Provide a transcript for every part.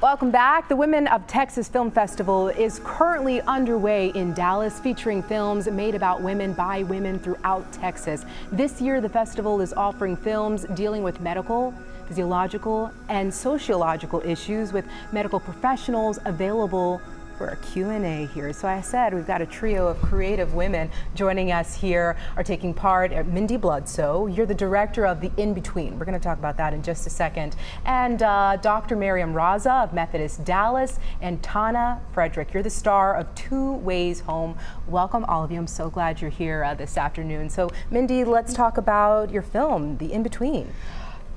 Welcome back. The Women of Texas Film Festival is currently underway in Dallas, featuring films made about women by women throughout Texas. This year, the festival is offering films dealing with medical, physiological, and sociological issues with medical professionals available for a Q&A here. So I said we've got a trio of creative women joining us here, are taking part. Mindy Bloodsoe, you're the director of The In-Between. We're going to talk about that in just a second. And Dr. Miriam Raza of Methodist Dallas, and Tana Frederick, you're the star of Two Ways Home. Welcome, all of you. I'm so glad you're here this afternoon. So Mindy, let's talk about your film, The In-Between.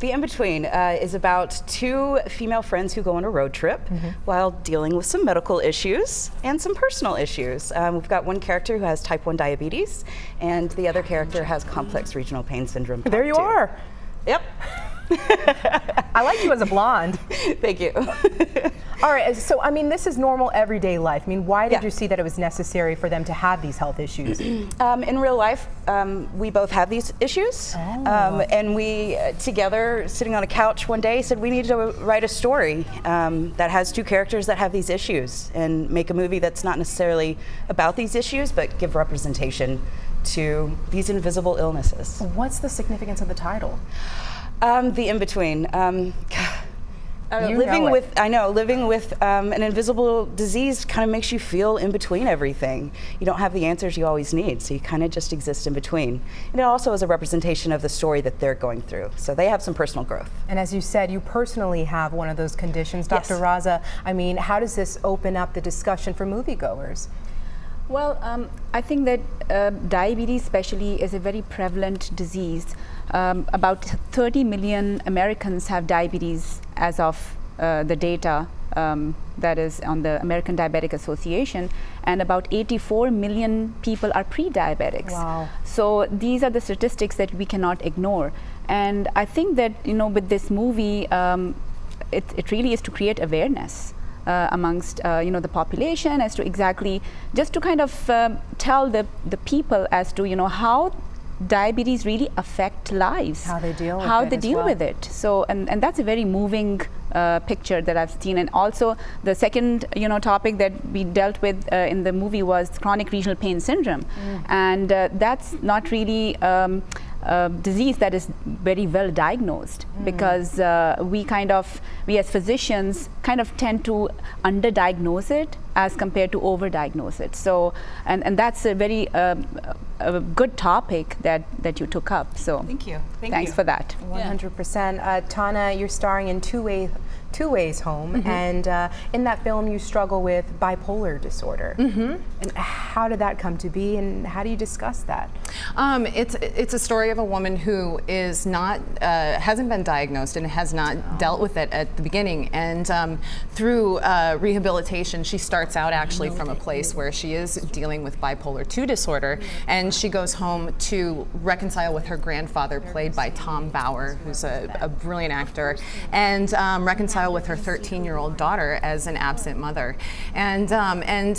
The In-Between is about two female friends who go on a road trip while dealing with some medical issues and some personal issues. We've got one character who has type 1 diabetes, and the other character has complex regional pain syndrome. There you are. Yep. I like you as a blonde. Thank you. All right, so I mean, this is normal everyday life. I mean, why did you see that it was necessary for them to have these health issues? In real life, we both have these issues, and we together, sitting on a couch one day, said we need to write a story that has two characters that have these issues, and make a movie that's not necessarily about these issues, but give representation to these invisible illnesses. What's the significance of the title? The In-Between. Living with an invisible disease kind of makes you feel in between everything. You don't have the answers you always need, so you kind of just exist in between. And it also is a representation of the story that they're going through. So they have some personal growth. And as you said, you personally have one of those conditions. Dr. Yes. Raza, I mean, how does this open up the discussion for moviegoers? Well, I think that diabetes especially is a very prevalent disease. About 30 million Americans have diabetes as of the data that is on the American Diabetic Association, and about 84 million people are pre-diabetics. Wow. So these are the statistics that we cannot ignore. And I think that, you know, with this movie, it really is to create awareness amongst the population as to exactly, just to kind of tell the people as to how diabetes really affect lives, how they deal with it. So and that's a very moving picture that I've seen. And also the second topic that we dealt with in the movie was chronic regional pain syndrome, and that's not really disease that is very well diagnosed, because we as physicians kind of tend to underdiagnose it as compared to overdiagnose it. So and that's a very a good topic that you took up. So thank you. Thanks for that. 100%. Tana, you're starring in Two Ways Home, and in that film you struggle with bipolar disorder. And how did that come to be, and how do you discuss that? It's a story of a woman who is not hasn't been diagnosed and has not dealt with it at the beginning, and through rehabilitation she starts out actually from a place where she is dealing with bipolar 2 disorder, and she goes home to reconcile with her grandfather, played by Tom Bauer, who's a brilliant actor, and reconcile with her 13-year-old daughter as an absent mother. And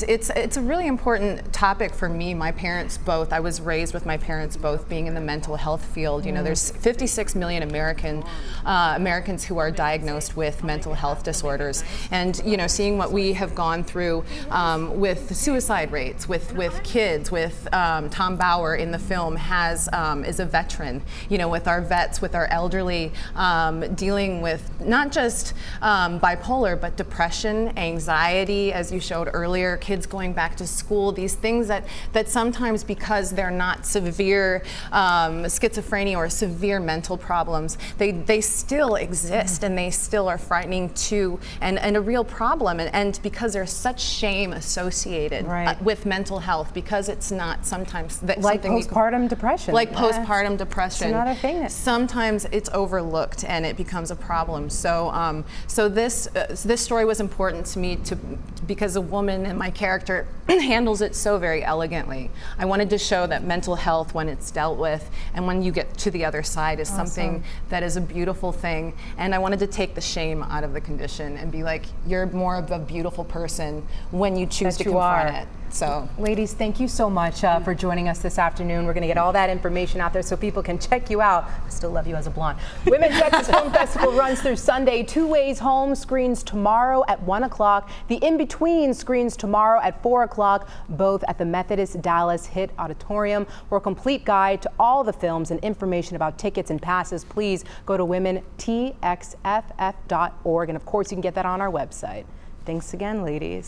it's a really important topic for me. My parents both, I was raised with my parents both being in the mental health field. You know, there's 56 million Americans who are diagnosed with mental health disorders, and seeing what we have gone through with suicide rates, with kids, with Tom Bauer in the film is a veteran, with our vets, with our elderly, dealing with not just bipolar, but depression, anxiety, as you showed earlier, kids going back to school, these things that sometimes, because they're not severe schizophrenia or severe mental problems, they still exist, and they still are frightening too, and a real problem, and because there's such shame associated with mental health, because it's not sometimes like postpartum depression. Like postpartum depression. It's not a thing. Sometimes it's overlooked and it becomes a problem. So this story was important to me because a woman and my character handles it so very elegantly. I wanted to show that mental health, when it's dealt with and when you get to the other side, is something that is a beautiful thing. And I wanted to take the shame out of the condition and be like, you're more of a beautiful person when you choose to confront it. So, Ladies, thank you so much for joining us this afternoon. We're going to get all that information out there so people can check you out. I still love you as a blonde. Women's Texas Film Festival runs through Sunday. Two Ways Home screens tomorrow at 1 o'clock. The In-Between screens tomorrow at 4 o'clock, both at the Methodist Dallas Hit Auditorium. For a complete guide to all the films and information about tickets and passes, please go to womentxff.org. And of course, you can get that on our website. Thanks again, ladies.